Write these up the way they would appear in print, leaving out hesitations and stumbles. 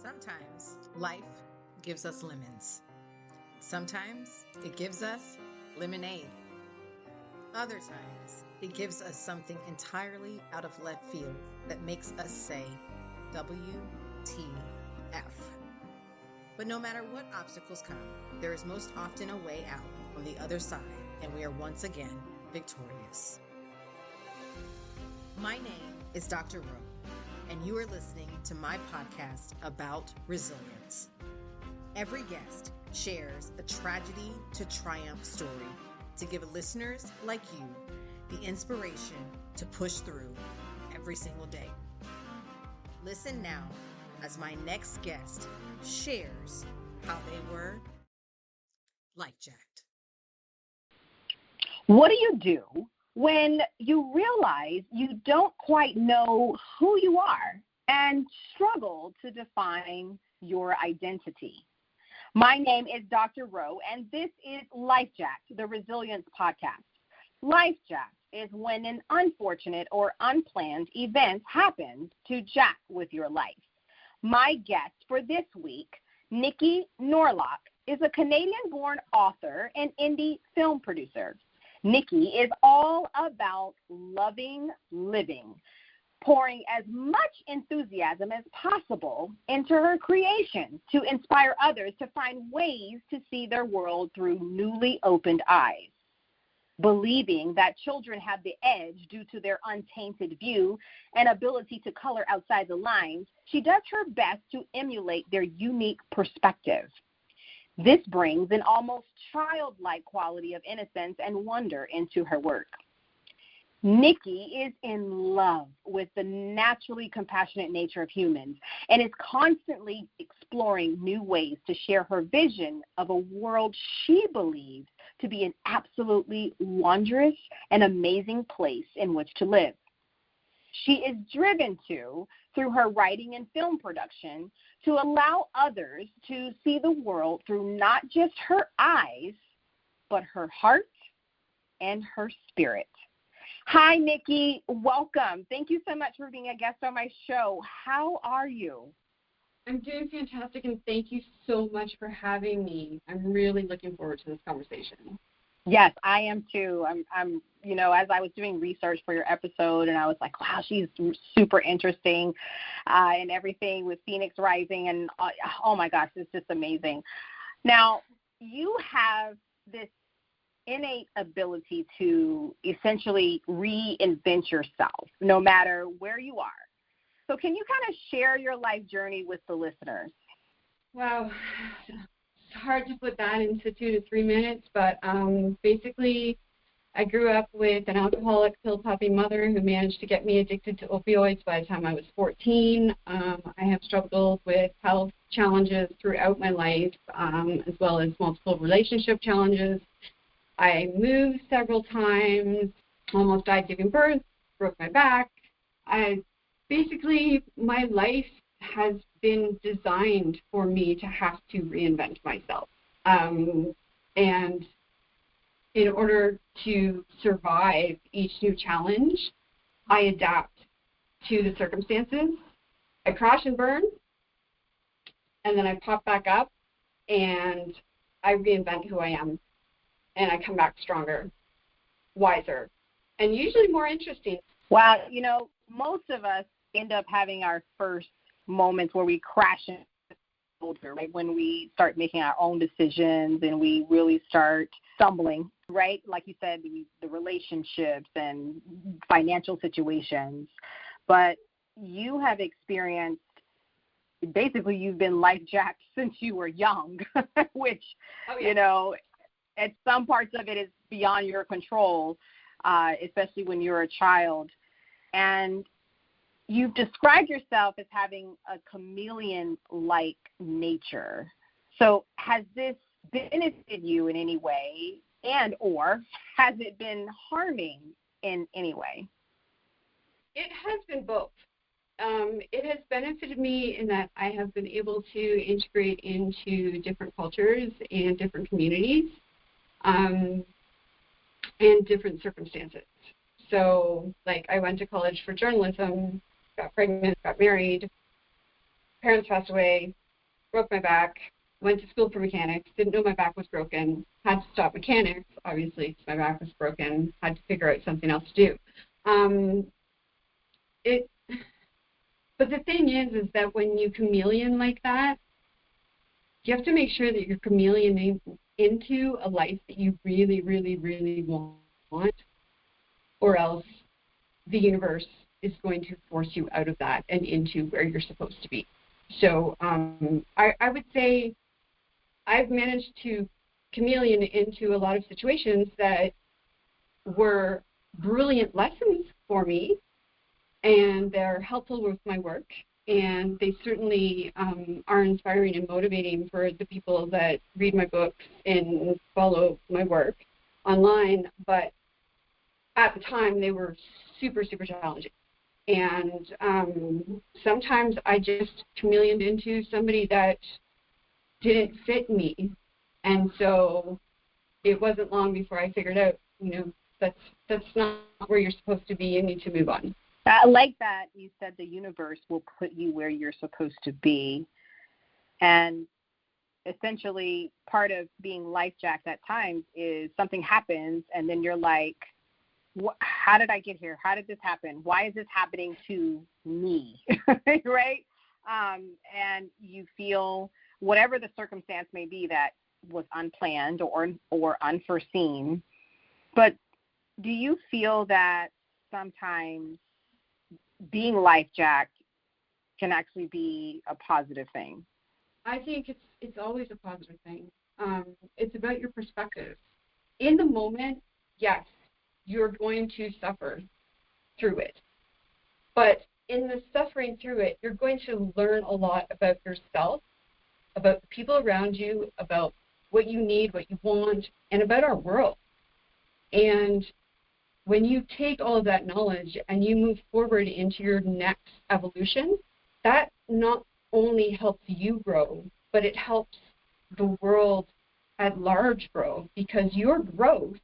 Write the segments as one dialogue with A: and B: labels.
A: Sometimes life gives us lemons. Sometimes it gives us lemonade. Other times it gives us something entirely out of left field that makes us say, WTF. But no matter what obstacles come, there is most often a way out on the other side, and we are once again victorious. My name is Dr. Rowe, and you are listening to my podcast about resilience. Every guest shares a tragedy to triumph story to give listeners like you the inspiration to push through every single day. Listen now as my next guest shares how they were life-jacked.
B: What do you do when you realize you don't quite know who you are and struggle to define your identity? My name is Dr. Rowe, and this is LifeJacked, the Resilience Podcast. LifeJacked is when an unfortunate or unplanned event happens to jack with your life. My guest for this week, Niki Norlock, is a Canadian-born author and indie film producer. Niki is all about loving living, pouring as much enthusiasm as possible into her creation to inspire others to find ways to see their world through newly opened eyes. Believing that children have the edge due to their untainted view and ability to color outside the lines, she does her best to emulate their unique perspective. This brings an almost childlike quality of innocence and wonder into her work. Niki is in love with the naturally compassionate nature of humans and is constantly exploring new ways to share her vision of a world she believes to be an absolutely wondrous and amazing place in which to live. She is driven through her writing and film production, to allow others to see the world through not just her eyes, but her heart and her spirit. Hi, Niki. Welcome. Thank you so much for being a guest on my show. How are you?
C: I'm doing fantastic, and thank you so much for having me. I'm really looking forward to this conversation.
B: Yes, I am too. I'm as I was doing research for your episode, and I was like, wow, she's super interesting, and everything with Phoenix Rising, and oh my gosh, it's just amazing. Now, you have this innate ability to essentially reinvent yourself, no matter where you are. So can you kind of share your life journey with the listeners?
C: Wow. It's hard to put that into 2 to 3 minutes, but basically I grew up with an alcoholic pill-popping mother who managed to get me addicted to opioids by the time I was 14. I have struggled with health challenges throughout my life, as well as multiple relationship challenges. I moved several times, almost died giving birth, broke my back. Basically, my life has been designed for me to have to reinvent myself. And in order to survive each new challenge, I adapt to the circumstances. I crash and burn, and then I pop back up, and I reinvent who I am. And I come back stronger, wiser, and usually more interesting.
B: Wow, most of us end up having our first moments where we crash and older, right? When we start making our own decisions and we really start stumbling, right? Like you said, the relationships and financial situations. But you have experienced, basically you've been life-jacked since you were young, which, at some parts of it is beyond your control, especially when you're a child. And you've described yourself as having a chameleon-like nature. So has this benefited you in any way, and or has it been harming in any way?
C: It has been both. It has benefited me in that I have been able to integrate into different cultures and different communities. And different circumstances. So, like, I went to college for journalism, got pregnant, got married, parents passed away, broke my back, went to school for mechanics, didn't know my back was broken, had to stop mechanics, obviously, because my back was broken, had to figure out something else to do. But the thing is that when you chameleon like that, you have to make sure that you're chameleoning into a life that you really, really, really want, or else the universe is going to force you out of that and into where you're supposed to be. So I would say I've managed to chameleon into a lot of situations that were brilliant lessons for me, and they're helpful with my work, and they certainly are inspiring and motivating for the people that read my books and follow my work online. But at the time, they were super, super challenging. And sometimes I just chameleoned into somebody that didn't fit me. And so it wasn't long before I figured out, that's not where you're supposed to be. You need to move on.
B: I like that you said the universe will put you where you're supposed to be. And essentially part of being life-jacked at times is something happens and then you're like, how did I get here? How did this happen? Why is this happening to me? Right? And you feel whatever the circumstance may be that was unplanned or unforeseen. But do you feel that sometimes being life-jacked can actually be a positive thing?
C: I think it's always a positive thing. It's about your perspective. In the moment, yes, you're going to suffer through it. But in the suffering through it, you're going to learn a lot about yourself, about the people around you, about what you need, what you want, and about our world. And when you take all of that knowledge and you move forward into your next evolution, that not only helps you grow, but it helps the world at large grow, because your growth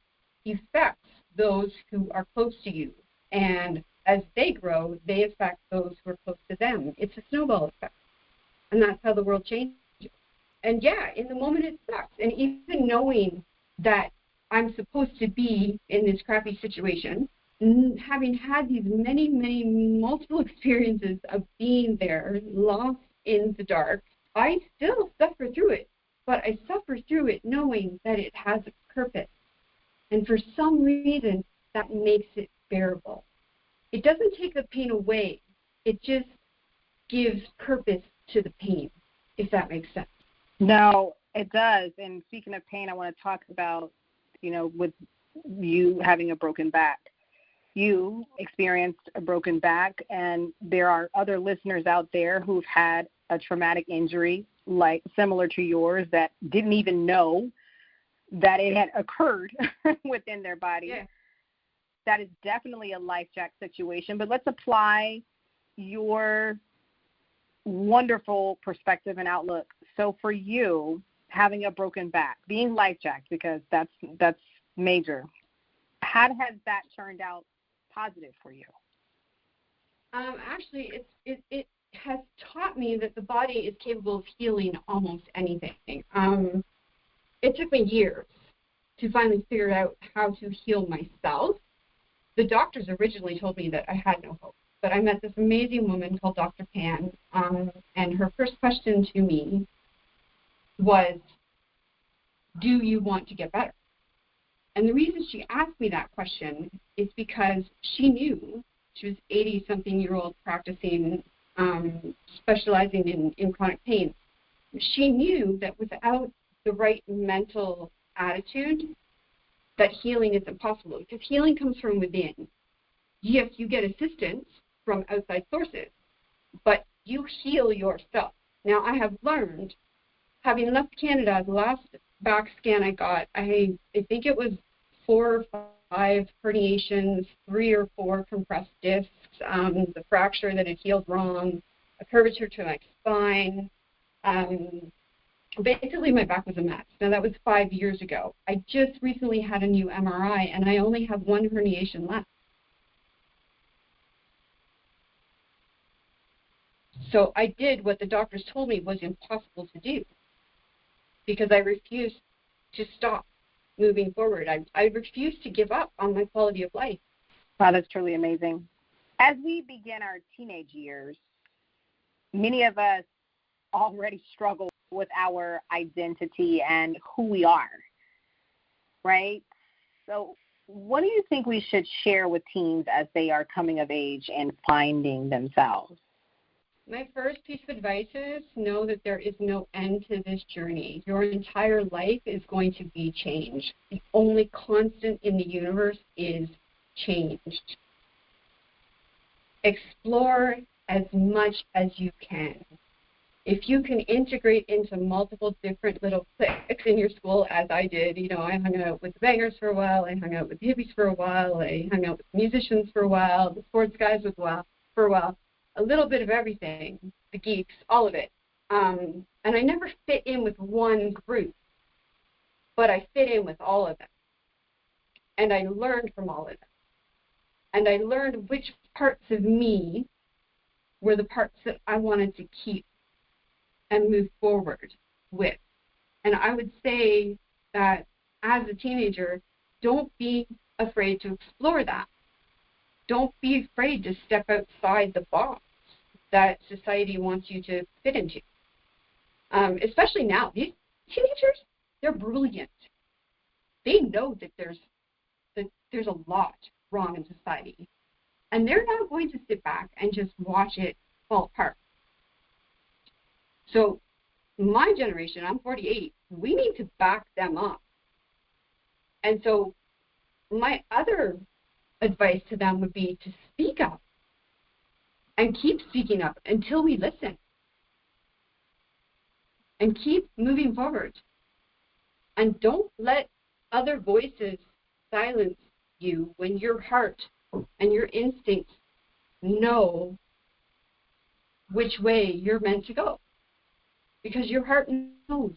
C: affects those who are close to you. And as they grow, they affect those who are close to them. It's a snowball effect. And that's how the world changes. And yeah, in the moment it sucks. And even knowing that I'm supposed to be in this crappy situation, having had these many, many multiple experiences of being there, lost in the dark, I still suffer through it. But I suffer through it knowing that it has a purpose. And for some reason, that makes it bearable. It doesn't take the pain away. It just gives purpose to the pain, if that makes sense.
B: No, it does. And speaking of pain, I want to talk about, with you having a broken back. You experienced a broken back, and there are other listeners out there who've had a traumatic injury like similar to yours that didn't even know that it had occurred within their body.
C: Yeah.
B: That is definitely a life-jack situation. But let's apply your wonderful perspective and outlook. So for you, having a broken back, being life-jacked, because that's major, how has that turned out positive for you?
C: Actually, it has taught me that the body is capable of healing almost anything. It took me years to finally figure out how to heal myself. The doctors originally told me that I had no hope, but I met this amazing woman called Dr. Pan, and her first question to me was, do you want to get better? And the reason she asked me that question is because she knew, she was 80-something-year-old practicing, specializing in chronic pain. She knew that without the right mental attitude, that healing isn't possible, because healing comes from within. Yes, you get assistance from outside sources, but you heal yourself. Now, I have learned, having left Canada, the last back scan I got, I think it was 4 or 5 herniations, 3 or 4 compressed discs, the fracture that had healed wrong, a curvature to my spine. Basically, my back was a mess. Now, that was 5 years ago. I just recently had a new MRI, and I only have 1 herniation left. So I did what the doctors told me was impossible to do because I refused to stop moving forward. I refused to give up on my quality of life.
B: Wow, that's truly amazing. As we begin our teenage years, many of us already struggle with our identity and who we are, right? So what do you think we should share with teens as they are coming of age and finding themselves?
C: My first piece of advice is know that there is no end to this journey. Your entire life is going to be changed. The only constant in the universe is change. Explore as much as you can. If you can integrate into multiple different little cliques in your school, as I did, I hung out with the bangers for a while, I hung out with the hippies for a while, I hung out with musicians for a while, the sports guys for a while, a little bit of everything, the geeks, all of it. And I never fit in with one group, but I fit in with all of them. And I learned from all of them. And I learned which parts of me were the parts that I wanted to keep and move forward with. And I would say that as a teenager, don't be afraid to explore that. Don't be afraid to step outside the box that society wants you to fit into. Especially now, these teenagers, they're brilliant. They know that there's a lot wrong in society. And they're not going to sit back and just watch it fall apart. So my generation, I'm 48, we need to back them up. And so my other advice to them would be to speak up and keep speaking up until we listen and keep moving forward. And don't let other voices silence you when your heart and your instincts know which way you're meant to go. Because your heart knows,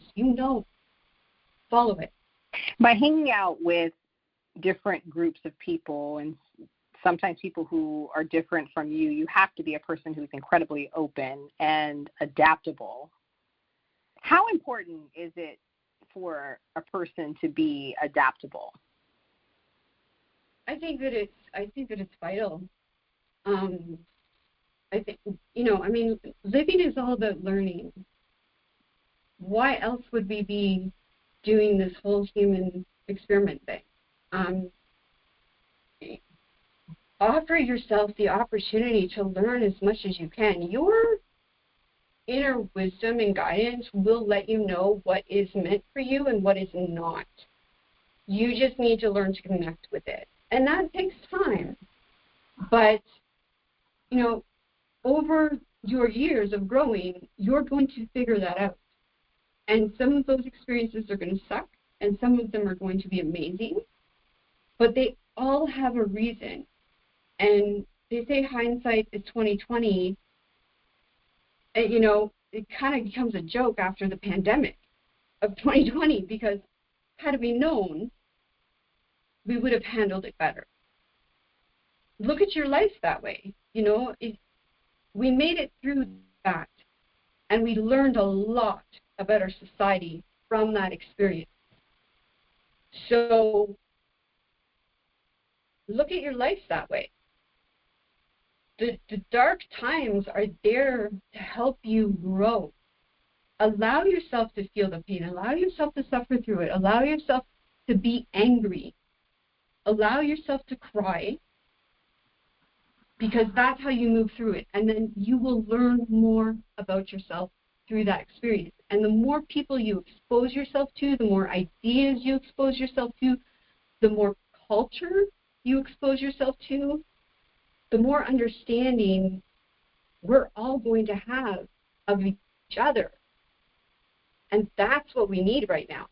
C: follow it.
B: By hanging out with different groups of people and sometimes people who are different from you, you have to be a person who's incredibly open and adaptable. How important is it for a person to be adaptable?
C: I think that it's vital. Living is all about learning. Why else would we be doing this whole human experiment thing? Offer yourself the opportunity to learn as much as you can. Your inner wisdom and guidance will let you know what is meant for you and what is not. You just need to learn to connect with it. And that takes time. But, over your years of growing, you're going to figure that out. And some of those experiences are going to suck, and some of them are going to be amazing. But they all have a reason. And they say hindsight is 20/20. It kind of becomes a joke after the pandemic of 2020 because had we known, we would have handled it better. Look at your life that way. We made it through that, and we learned a lot about our society from that experience. So look at your life that way. The dark times are there to help you grow. Allow yourself to feel the pain. Allow yourself to suffer through it. Allow yourself to be angry. Allow yourself to cry, because that's how you move through it. And then you will learn more about yourself through that experience. And the more people you expose yourself to, the more ideas you expose yourself to, the more culture you expose yourself to, the more understanding we're all going to have of each other. And that's what we need right now.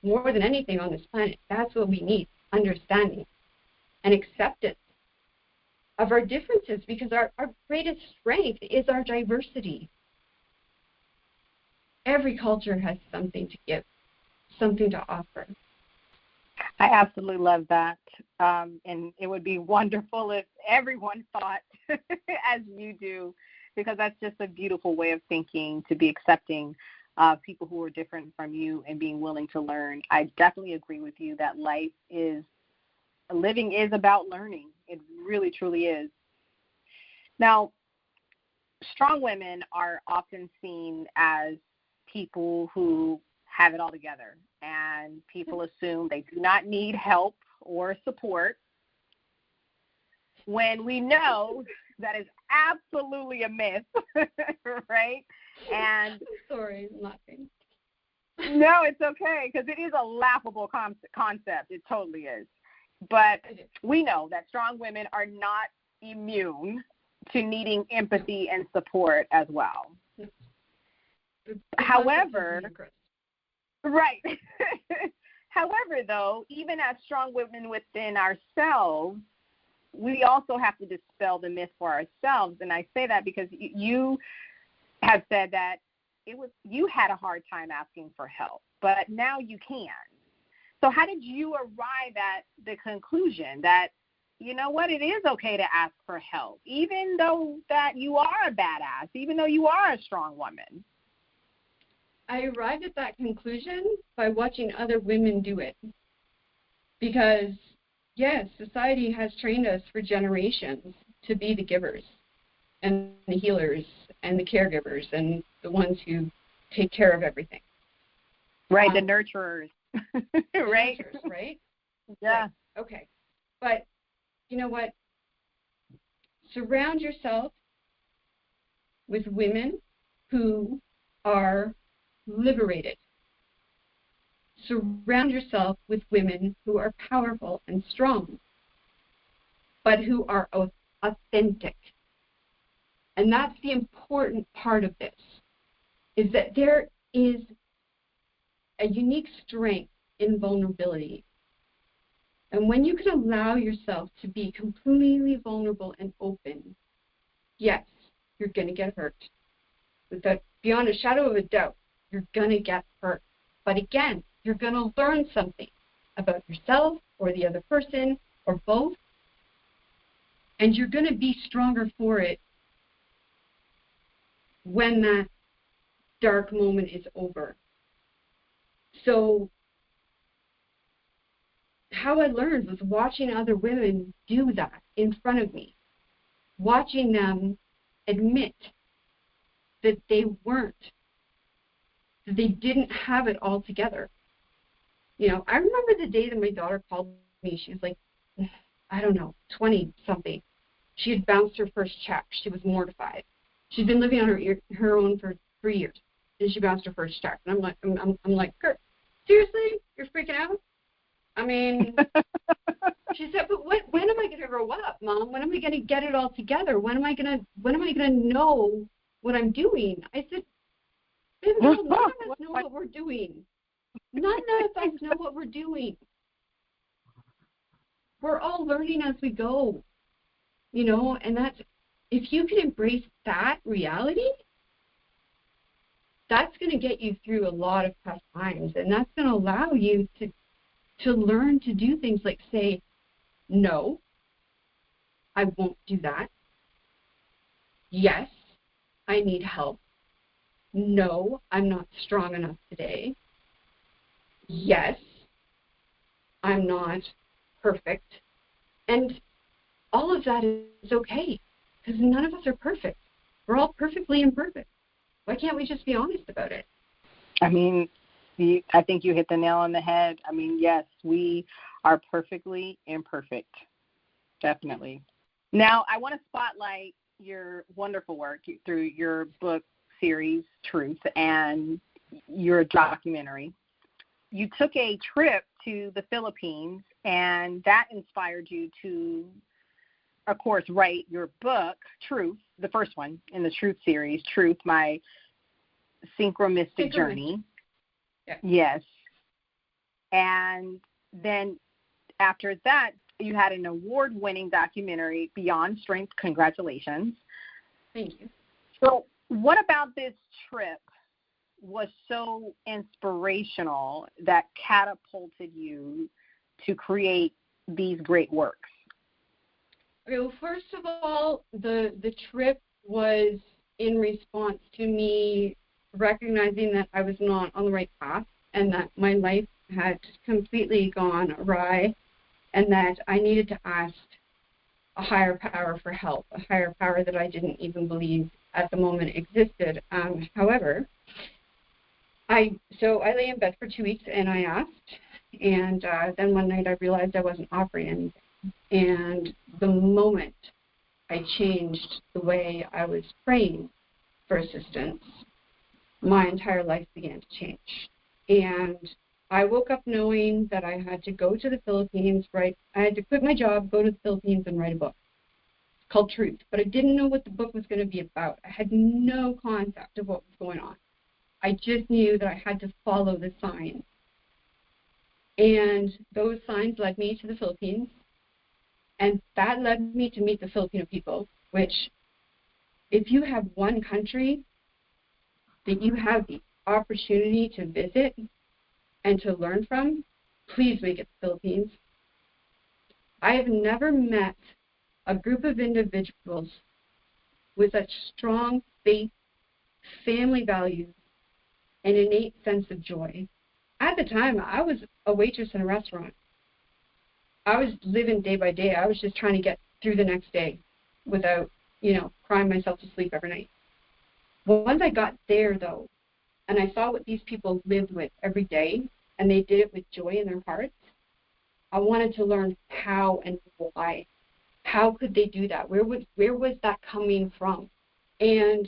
C: More than anything on this planet, that's what we need, understanding and acceptance of our differences, because our greatest strength is our diversity. Every culture has something to give, something to offer.
B: I absolutely love that. And it would be wonderful if everyone thought as you do. because that's just a beautiful way of thinking, to be accepting of people who are different from you and being willing to learn. I definitely agree with you that living is about learning. It really, truly is. Now, strong women are often seen as people who have it all together, and people assume they do not need help or support, when we know that is absolutely a myth, right? And
C: sorry, I'm laughing.
B: No, it's okay, because it is a laughable concept. It totally is. But we know that strong women are not immune to needing empathy and support as well. However, right. However, though, even as strong women within ourselves, we also have to dispel the myth for ourselves. And I say that because you have said that you had a hard time asking for help, but now you can. So how did you arrive at the conclusion that, you know what, it is okay to ask for help, even though that you are a badass, even though you are a strong woman?
C: I arrived at that conclusion by watching other women do it. Because, yes, society has trained us for generations to be the givers and the healers and the caregivers and the ones who take care of everything.
B: Right, the nurturers. Right?
C: Nurturers, right?
B: Yeah.
C: Right. Okay. But you know what? Surround yourself with women who are liberated. Surround yourself with women who are powerful and strong, but who are authentic. And that's the important part of this, is that there is a unique strength in vulnerability. And when you can allow yourself to be completely vulnerable and open, yes, you're going to get hurt. Without, beyond a shadow of a doubt, you're going to get hurt. But again, you're going to learn something about yourself or the other person or both, and you're going to be stronger for it when that dark moment is over. So how I learned was watching other women do that in front of me, watching them admit that they didn't have it all together. You know, I remember the day that my daughter called me. She was like, I don't know, 20-something. She had bounced her first check. She was mortified. She'd been living on her own for 3 years, and she bounced her first check. And I'm like, Kurt, seriously, you're freaking out? I mean, she said, but when am I going to grow up, Mom? When am I going to get it all together? When am I going to know what I'm doing? I said, baby girl, none of us know what we're doing. None of us know what we're doing. We're all learning as we go, you know, and that's, if you can embrace that reality, that's going to get you through a lot of tough times, and that's going to allow you to learn to do things like say, no, I won't do that. Yes, I need help. No, I'm not strong enough today. Yes, I'm not perfect. And all of that is okay, because none of us are perfect. We're all perfectly imperfect. Why can't we just be honest about it?
B: I mean, I think you hit the nail on the head. I mean, yes, we are perfectly imperfect. Definitely. Now, I want to spotlight your wonderful work through your book series, Truth, and your documentary. You took a trip to the Philippines, and that inspired you to, of course, write your book, Truth, the first one in the Truth series, Truth, My Synchromistic Journey.
C: Yeah.
B: Yes. And then after that, you had an award-winning documentary, Beyond Strength. Congratulations.
C: Thank you.
B: So what about this trip was so inspirational that catapulted you to create these great works?
C: Okay, well, first of all, the trip was in response to me recognizing that I was not on the right path and that my life had completely gone awry and that I needed to ask a higher power for help, a higher power that I didn't even believe at the moment existed. However, I lay in bed for 2 weeks and I asked, and then one night I realized I wasn't offering anything. And the moment I changed the way I was praying for assistance, my entire life began to change. And I woke up knowing that I had to go to the Philippines, I had to quit my job, go to the Philippines, and write a book. It's called Truth. But I didn't know what the book was going to be about. I had no concept of what was going on. I just knew that I had to follow the signs. And those signs led me to the Philippines. And that led me to meet the Filipino people, which, if you have one country that you have the opportunity to visit and to learn from, please make it the Philippines. I have never met a group of individuals with such strong faith, family values, and innate sense of joy. At the time, I was a waitress in a restaurant. I was living day by day. I was just trying to get through the next day without, crying myself to sleep every night. Once I got there, though, and I saw what these people lived with every day, and they did it with joy in their hearts, I wanted to learn how and why. How could they do that? Where was that coming from? And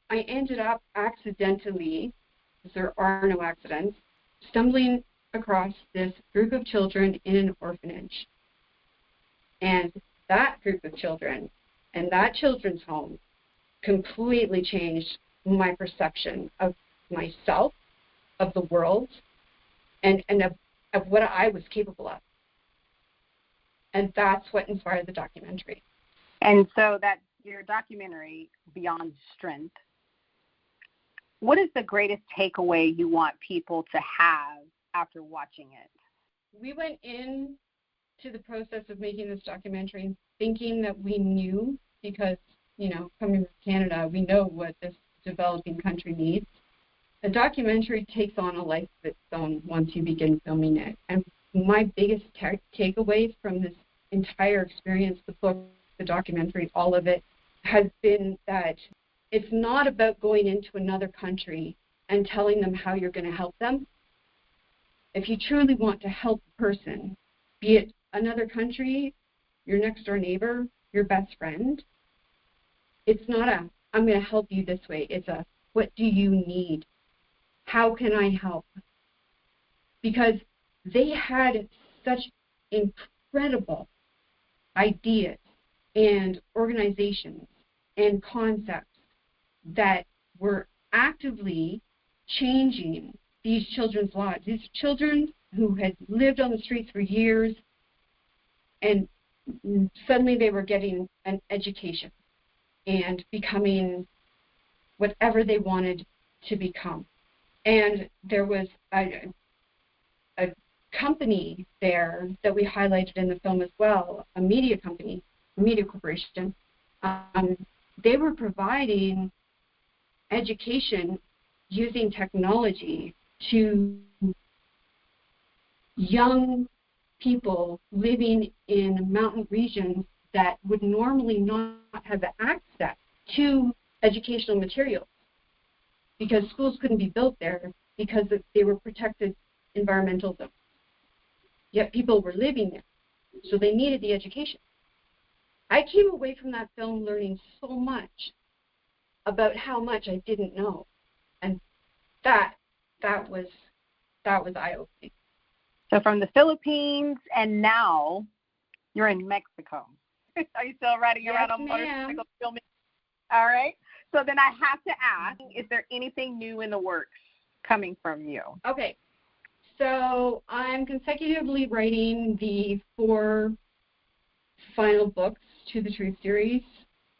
C: I ended up accidentally, because there are no accidents, stumbling across this group of children in an orphanage. And that group of children and that children's home completely changed my perception of myself, of the world, and of what I was capable of. And that's what inspired the documentary.
B: And so that's your documentary, Beyond Strength. What is the greatest takeaway you want people to have after watching it?
C: We went in to the process of making this documentary thinking that we knew, because, coming from Canada, we know what this developing country needs. The documentary takes on a life of its own once you begin filming it. And my biggest takeaway from this entire experience, the book, the documentary, all of it, has been that it's not about going into another country and telling them how you're going to help them. If you truly want to help a person, be it another country, your next door neighbor, your best friend, it's not I'm going to help you this way. It's what do you need? How can I help? Because they had such incredible ideas and organizations and concepts that were actively changing these children's lives. These children who had lived on the streets for years, and suddenly they were getting an education and becoming whatever they wanted to become. And there was a company there that we highlighted in the film as well, a media company, a media corporation. They were providing education using technology to young people living in mountain regions that would normally not have access to educational materials because schools couldn't be built there because they were protected environmental zones. Yet people were living there, so they needed the education. I came away from that film learning so much about how much I didn't know, and that was eye-opening.
B: So from the Philippines, and now you're in Mexico. Are you still riding around on motorcycle filming? All right. So then I have to ask, is there anything new in the works coming from you?
C: Okay. So I'm consecutively writing the 4 final books to the Truth series.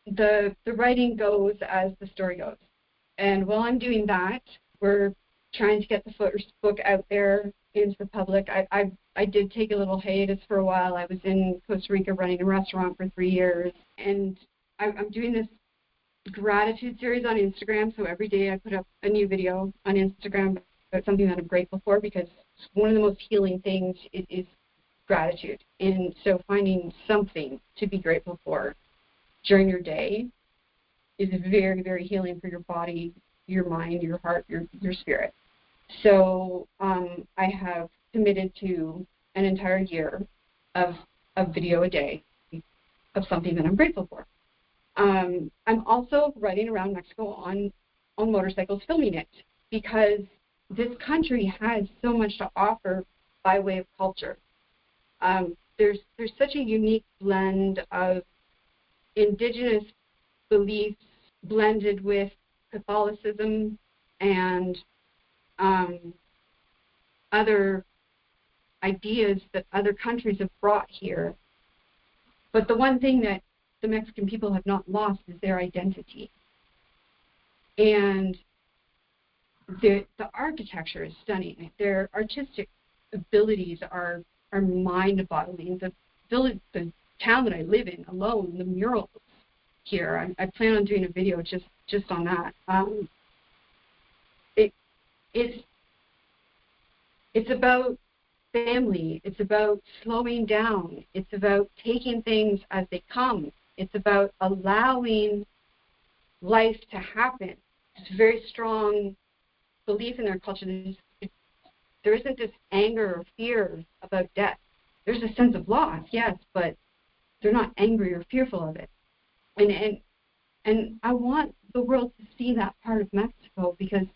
C: The writing goes as the story goes. And while I'm doing that, we're trying to get the first book out there into the public. I did take a little hiatus for a while. I was in Costa Rica running a restaurant for 3 years, and I'm doing this gratitude series on Instagram. So every day I put up a new video on Instagram about something that I'm grateful for, because one of the most healing things is gratitude. And so finding something to be grateful for during your day is very, very healing for your body, your mind, your heart, your spirit. So I have committed to an entire year of a video a day of something that I'm grateful for. I'm also riding around Mexico on motorcycles filming it, because this country has so much to offer by way of culture. There's such a unique blend of indigenous beliefs blended with Catholicism and other ideas that other countries have brought here. But the one thing that the Mexican people have not lost is their identity. And the architecture is stunning. Their artistic abilities are mind-boggling. The town that I live in alone, the murals here, I plan on doing a video just on that. It's about family. It's about slowing down. It's about taking things as they come. It's about allowing life to happen. It's a very strong belief in their culture. There isn't this anger or fear about death. There's a sense of loss, yes, but they're not angry or fearful of it. And I want the world to see that part of Mexico, because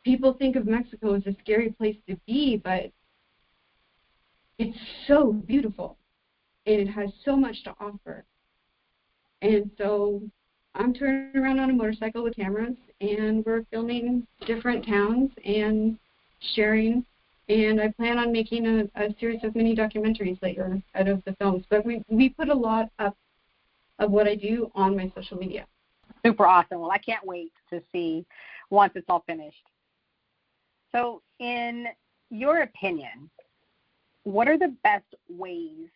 C: people think of Mexico as a scary place to be, but it's so beautiful, and it has so much to offer. And so I'm turning around on a motorcycle with cameras, and we're filming different towns and sharing. And I plan on making a series of mini documentaries later out of the films. But we put a lot up of what I do on my social media.
B: Super awesome. Well, I can't wait to see once it's all finished. So in your opinion, what are the best ways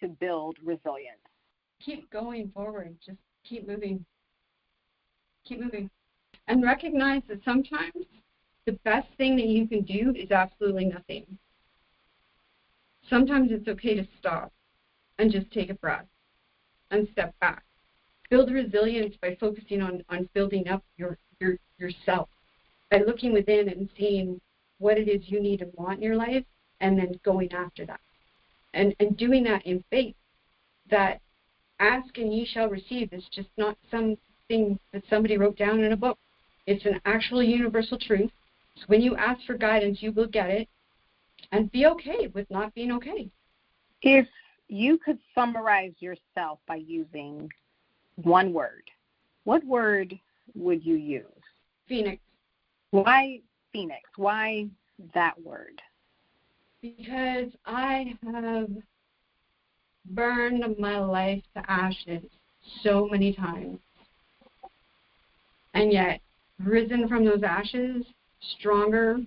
B: to build resilience?
C: Keep going forward. Just keep moving. Keep moving. And recognize that sometimes the best thing that you can do is absolutely nothing. Sometimes it's okay to stop and just take a breath and step back. Build resilience by focusing on building up yourself, by looking within and seeing what it is you need and want in your life, and then going after that. And doing that in faith, that ask and ye shall receive is just not something that somebody wrote down in a book. It's an actual universal truth. So when you ask for guidance, you will get it. And be okay with not being okay.
B: If you could summarize yourself by using one word, what word would you use?
C: Phoenix.
B: Why Phoenix? Why that word?
C: Because I have burned my life to ashes so many times, and yet risen from those ashes stronger,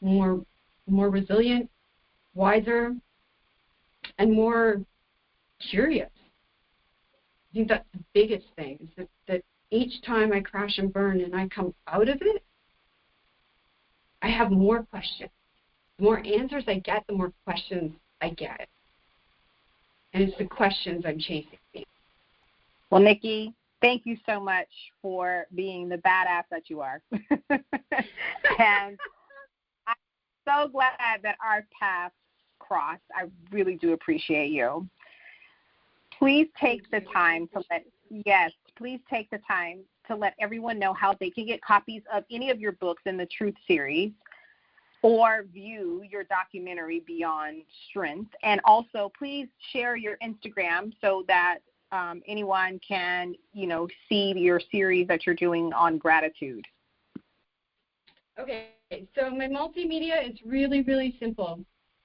C: more resilient, wiser, and more curious. I think that's the biggest thing, is that each time I crash and burn and I come out of it, I have more questions. The more answers I get, the more questions I get. And it's the questions I'm chasing.
B: Well, Niki, thank you so much for being the badass that you are. And I'm so glad that our paths crossed. I really do appreciate you. Please take the time to let everyone know how they can get copies of any of your books in the Truth series, or view your documentary Beyond Strength. And also, please share your Instagram so that anyone can, see your series that you're doing on gratitude.
C: Okay, so my multimedia is really, really simple.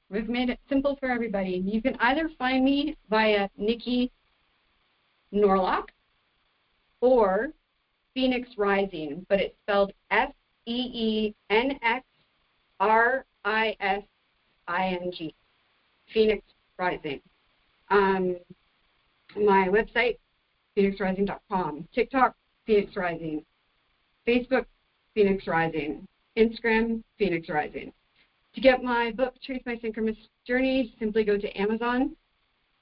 C: We've made it simple for everybody. You can either find me via Niki Norlock or Phoenix Rising, but it's spelled FEENXRISING, Phoenix Rising. My website, phoenixrising.com. TikTok, Phoenix Rising. Facebook, Phoenix Rising. Instagram, Phoenix Rising. To get my book, Trace My Synchronous Journey, simply go to Amazon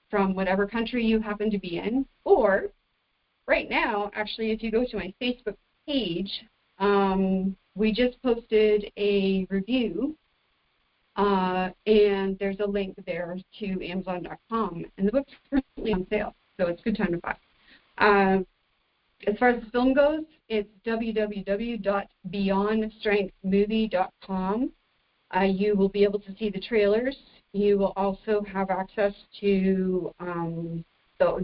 C: from whatever country you happen to be in. Or, right now, actually, if you go to my Facebook page, we just posted a review, and there's a link there to Amazon.com. And the book's currently on sale, so it's a good time to buy. As far as the film goes, it's www.beyondstrengthmovie.com. You will be able to see the trailers. You will also have access to the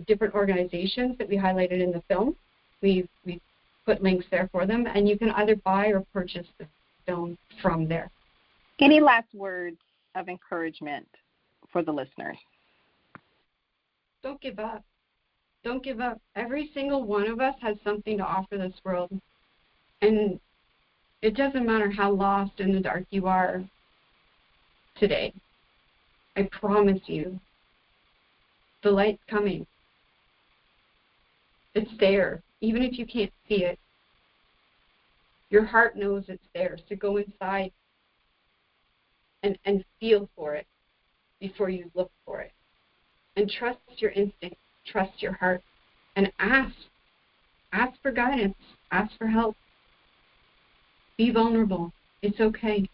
C: different organizations that we highlighted in the film. We've put links there for them, and you can either buy or purchase the film from there.
B: Any last words of encouragement for the listeners?
C: Don't give up. Don't give up. Every single one of us has something to offer this world. And it doesn't matter how lost in the dark you are today. I promise you, the light's coming. It's there, even if you can't see it. Your heart knows it's there, so go inside and feel for it before you look for it. And trust your instinct, trust your heart, and ask for guidance, ask for help. Be vulnerable. It's okay.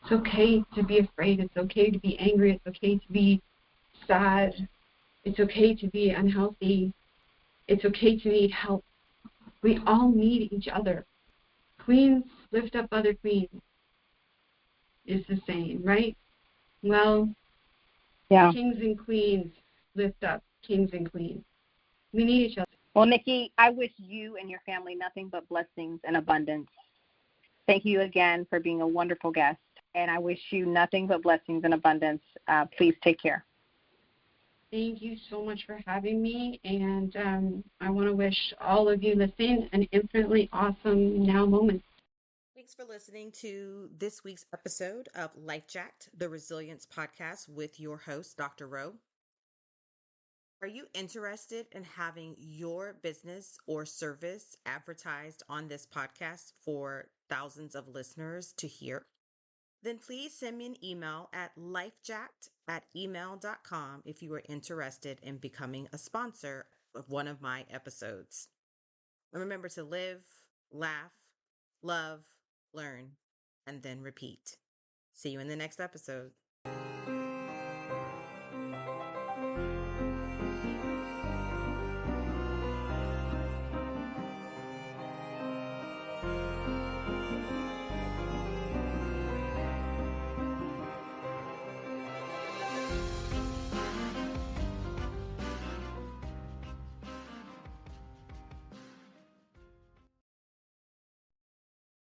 C: It's okay to be afraid. It's okay to be angry. It's okay to be sad. It's okay to be unhealthy. It's okay to need help. We all need each other. Queens lift up other queens is the saying, right? Well,
B: yeah.
C: Kings and queens lift up kings and queens. We need each other.
B: Well, Nikki, I wish you and your family nothing but blessings and abundance. Thank you again for being a wonderful guest, and I wish you nothing but blessings and abundance. Please take care.
C: Thank you so much for having me, and I want to wish all of you listening an infinitely awesome now moment.
A: Thanks for listening to this week's episode of Life Jacked, the Resilience Podcast with your host, Dr. Rowe. Are you interested in having your business or service advertised on this podcast for thousands of listeners to hear? Then please send me an email at lifejacked@email.com if you are interested in becoming a sponsor of one of my episodes. And remember to live, laugh, love, learn, and then repeat. See you in the next episode.